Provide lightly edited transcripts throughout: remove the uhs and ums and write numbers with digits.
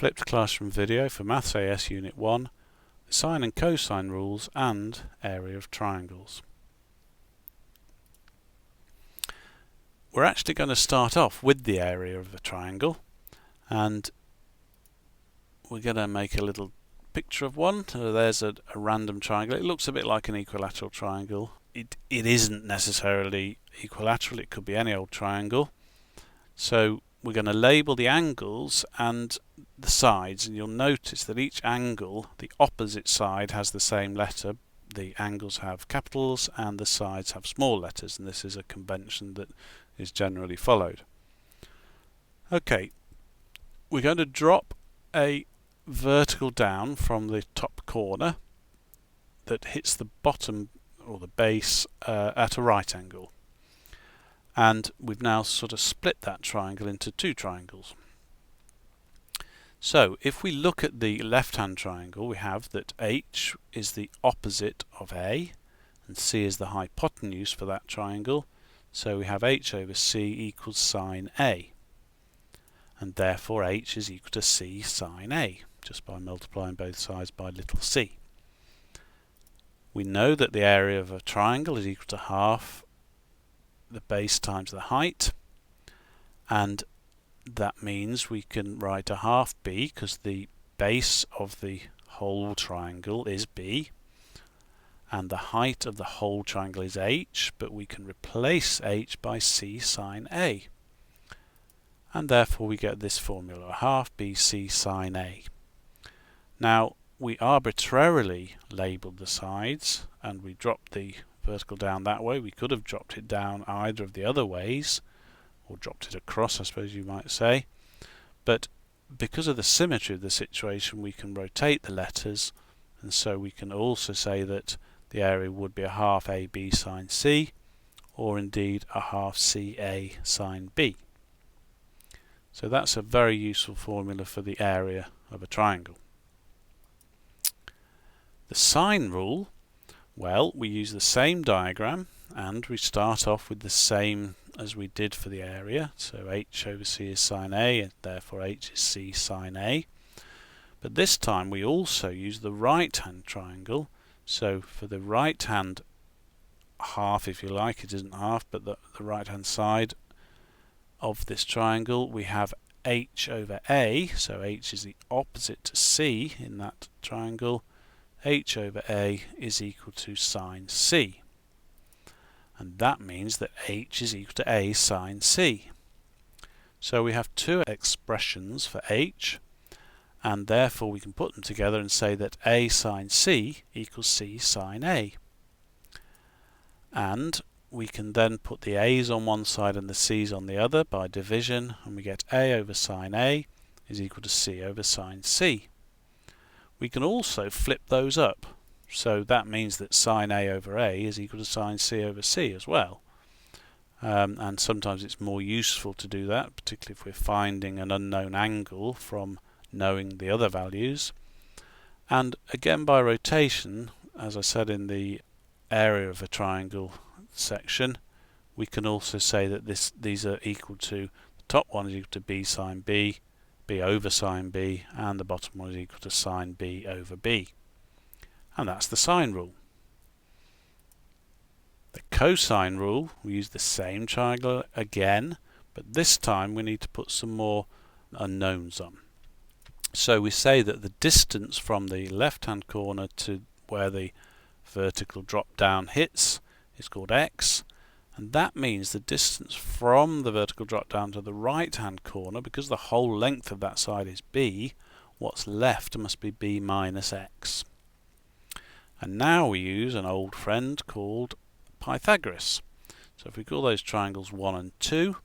Flipped classroom video for Maths AS Unit 1, the sine and cosine rules and area of triangles. We're actually going to start off with the area of a triangle, and we're going to make a little picture of one. There's a random triangle. It looks a bit like an equilateral triangle. It isn't necessarily equilateral, it could be any old triangle. So we're going to label the angles and the sides, and you'll notice that each angle, the opposite side has the same letter. The angles have capitals and the sides have small letters, and this is a convention that is generally followed. Okay, we're going to drop a vertical down from the top corner that hits the bottom or the base at a right angle. And we've now sort of split that triangle into two triangles. So if we look at the left-hand triangle, we have that H is the opposite of A and C is the hypotenuse for that triangle. So we have H over C equals sine A, and therefore H is equal to C sine A, just by multiplying both sides by little c. We know that the area of a triangle is equal to half the base times the height, and that means we can write a half b because the base of the whole triangle is b and the height of the whole triangle is h, but we can replace h by c sine a, and therefore we get this formula, half bc sine a. Now we arbitrarily labelled the sides and we dropped the vertical down that way. We could have dropped it down either of the other ways, or dropped it across, I suppose you might say, but because of the symmetry of the situation we can rotate the letters, and so we can also say that the area would be a half AB sine C, or indeed a half CA sine B. So that's a very useful formula for the area of a triangle. The sine rule, well, we use the same diagram and we start off with the same as we did for the area. So H over C is sine A, and therefore H is C sine A. But this time we also use the right-hand triangle. So for the right-hand half, if you like, it isn't half, but the right-hand side of this triangle, we have H over A. So H is the opposite to C in that triangle. H over A is equal to sine C, and that means that H is equal to A sine C. So we have two expressions for H, and therefore we can put them together and say that A sine C equals C sine A. And we can then put the A's on one side and the C's on the other by division, and we get A over sine A is equal to C over sine C. We can also flip those up, so that means that sine A over A is equal to sine C over C as well. And sometimes it's more useful to do that, particularly if we're finding an unknown angle from knowing the other values. And again, by rotation, as I said in the area of a triangle section, we can also say that these are equal to, the top one is equal to b sine B, B over sine B, and the bottom one is equal to sine B over B. And that's the sine rule. The cosine rule, we use the same triangle again, but this time we need to put some more unknowns on. So we say that the distance from the left-hand corner to where the vertical drop down hits is called x, and that means the distance from the vertical drop down to the right-hand corner, because the whole length of that side is b, what's left must be b minus x. And now we use an old friend called Pythagoras. So if we call those triangles 1 and 2,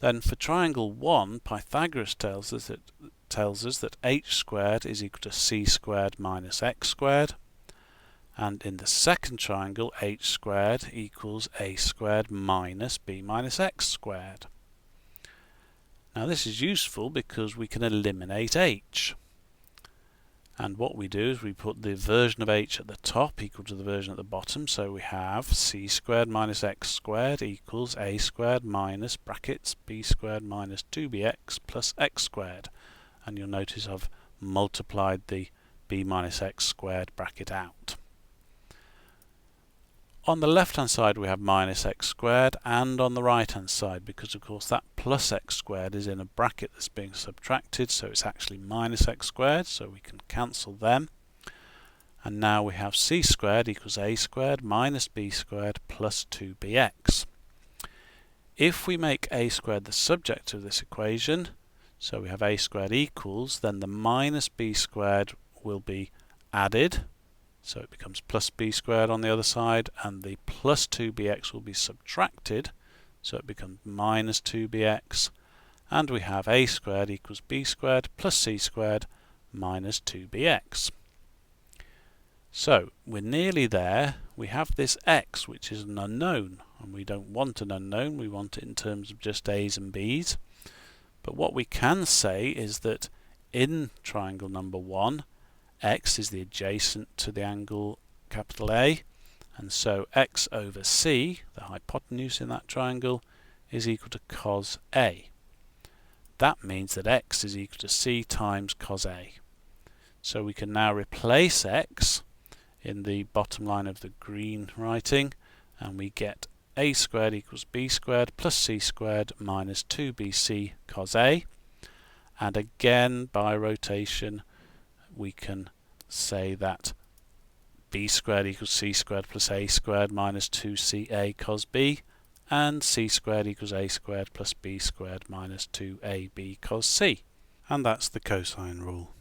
then for triangle 1, Pythagoras tells us that h squared is equal to c squared minus x squared, and in the second triangle h squared equals a squared minus b minus x squared. Now this is useful because we can eliminate h, and what we do is we put the version of h at the top equal to the version at the bottom, so we have c squared minus x squared equals a squared minus brackets b squared minus 2bx plus x squared, and you'll notice I've multiplied the b minus x squared bracket out. On the left hand side we have minus x squared, and on the right hand side, because of course that plus x squared is in a bracket that's being subtracted, so it's actually minus x squared, so we can cancel them. And now we have c squared equals a squared minus b squared plus 2bx. If we make a squared the subject of this equation, so we have a squared equals, then the minus b squared will be added, so it becomes plus b squared on the other side, and the plus 2bx will be subtracted, so it becomes minus 2bx, and we have a squared equals b squared plus c squared minus 2bx. So we're nearly there. We have this x, which is an unknown, and we don't want an unknown, we want it in terms of just a's and b's. But what we can say is that in triangle number 1, x is the adjacent to the angle capital A, and so x over c, the hypotenuse in that triangle, is equal to cos A. That means that x is equal to c times cos A. So we can now replace x in the bottom line of the green writing, and we get a squared equals b squared plus c squared minus 2bc cos A. And again, by rotation, we can say that b squared equals c squared plus a squared minus 2ca cos b, and c squared equals a squared plus b squared minus 2ab cos c. And that's the cosine rule.